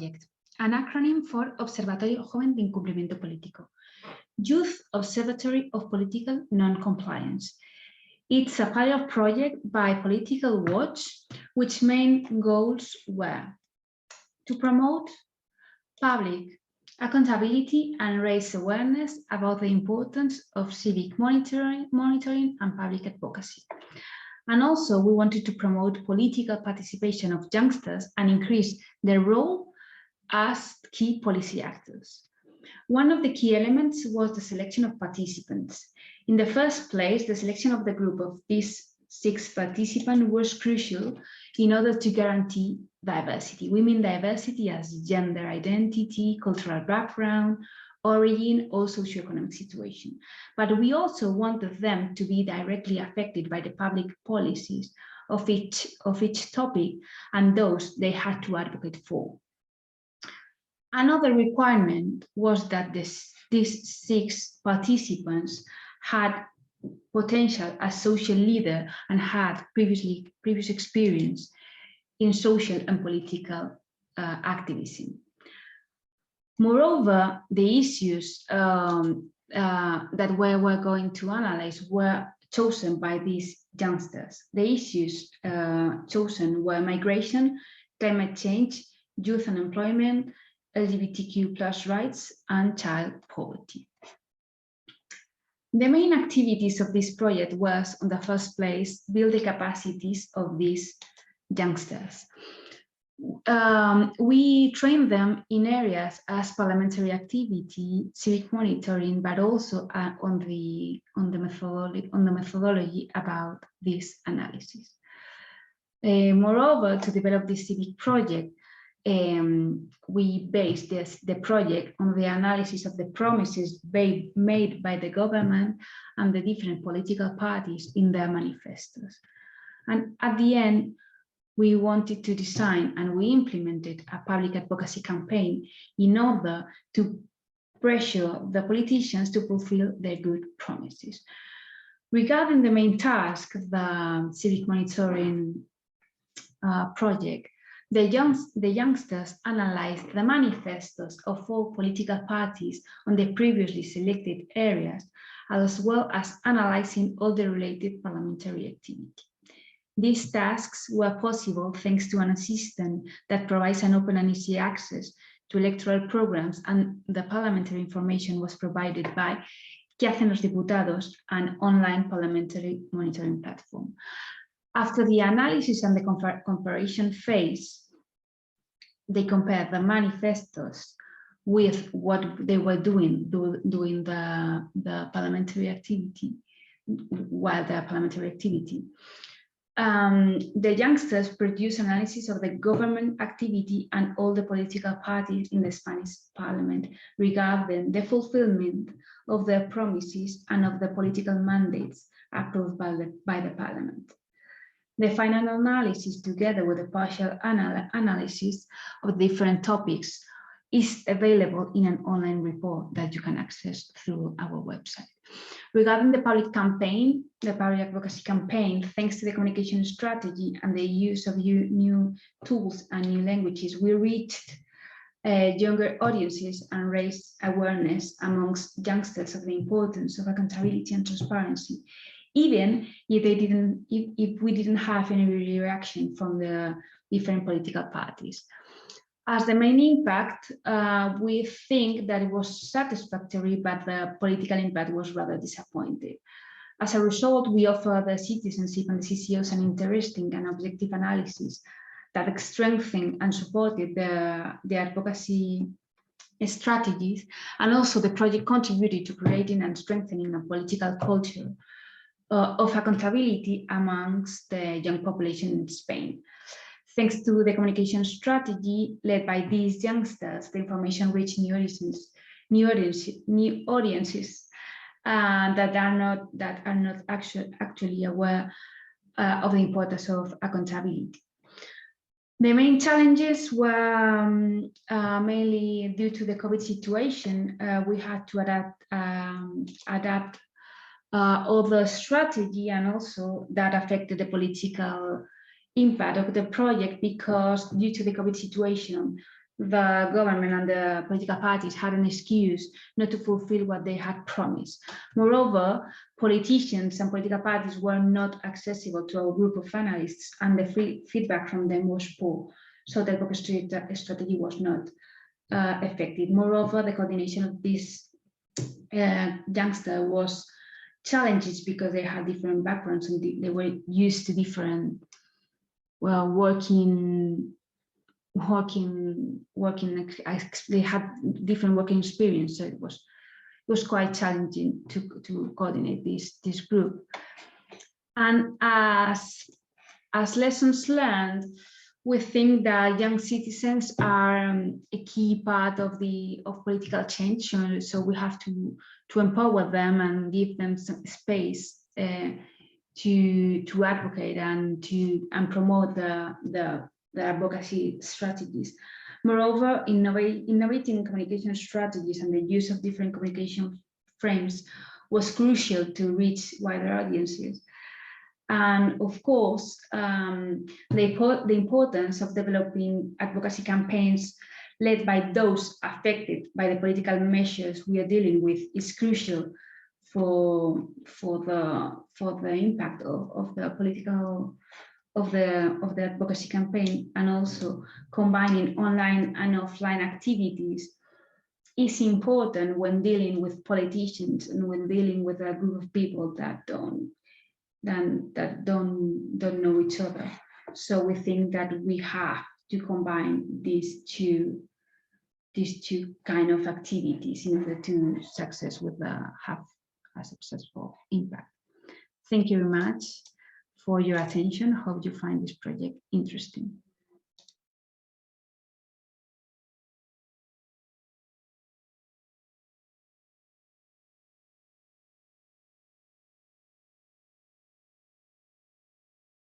Project, an acronym for Observatorio Joven de Incumplimiento Político, Youth Observatory of Political Non-Compliance. It's a pilot project by Political Watch, which main goals were to promote public accountability and raise awareness about the importance of civic monitoring and public advocacy. And also we wanted to promote political participation of youngsters and increase their role as key policy actors. One of the key elements was the selection of participants. In the first place, the selection of the group of these 6 participants was crucial in order to guarantee diversity. We mean diversity as gender identity, cultural background, origin, or socioeconomic situation. But we also wanted them to be directly affected by the public policies of each topic and those they had to advocate for. Another requirement was that these 6 participants had potential as social leader and had previous experience in social and political activism. Moreover, the issues that we were going to analyze were chosen by these youngsters. The issues chosen were migration, climate change, youth unemployment, LGBTQ+ rights, and child poverty. The main activities of this project was, in the first place, build the capacities of these youngsters. We trained them in areas as parliamentary activity, civic monitoring, but also on the methodology about this analysis. Moreover, to develop this civic project, we based the project on the analysis of the promises made by the government and the different political parties in their manifestos. And at the end, we wanted to design and we implemented a public advocacy campaign in order to pressure the politicians to fulfill their good promises. Regarding the main task, the civic monitoring project, the youngsters analyzed the manifestos of all political parties on the previously selected areas, as well as analyzing all the related parliamentary activity. These tasks were possible thanks to an assistant that provides an open and easy access to electoral programs, and the parliamentary information was provided by ¿Qué hacen los diputados?, an online parliamentary monitoring platform. After the analysis and the comparison phase, they compared the manifestos with what they were doing the parliamentary activity, while the parliamentary activity. The youngsters produced analysis of the government activity and all the political parties in the Spanish parliament regarding the fulfillment of their promises and of the political mandates approved by the parliament. The final analysis, together with a partial analysis of different topics, is available in an online report that you can access through our website. Regarding the public campaign, the public advocacy campaign, thanks to the communication strategy and the use of new tools and new languages, we reached younger audiences and raised awareness amongst youngsters of the importance of accountability and transparency, even if we didn't have any reaction from the different political parties. As the main impact, we think that it was satisfactory, but the political impact was rather disappointing. As a result, we offer the citizenship and the CCOs an interesting and objective analysis that strengthened and supported the advocacy strategies, and also the project contributed to creating and strengthening a political culture of accountability amongst the young population in Spain. Thanks to the communication strategy led by these youngsters, the information reached new audiences that are not actually aware of the importance of accountability. The main challenges were mainly due to the COVID situation. We had to adapt all the strategy, and also that affected the political impact of the project, because due to the COVID situation, the government and the political parties had an excuse not to fulfill what they had promised. Moreover, politicians and political parties were not accessible to a group of analysts, and the feedback from them was poor. So the advocacy strategy was not effective. Moreover, the coordination of this youngster was challenges because they had different backgrounds and they were used to different, well, they had different working experience, so it was quite challenging to coordinate this group. And as lessons learned, we think that young citizens are a key part of political change. So we have to empower them and give them some space to advocate and promote the advocacy strategies. Moreover, innovating communication strategies and the use of different communication frames was crucial to reach wider audiences. And of course, the importance of developing advocacy campaigns led by those affected by the political measures we are dealing with is crucial for the impact of the political of the advocacy campaign. And also combining online and offline activities is important when dealing with politicians and when dealing with a group of people that don't know each other. So we think that we have to combine these two kind of activities in order to have a successful impact. Thank you very much for your attention. Hope you find this project interesting.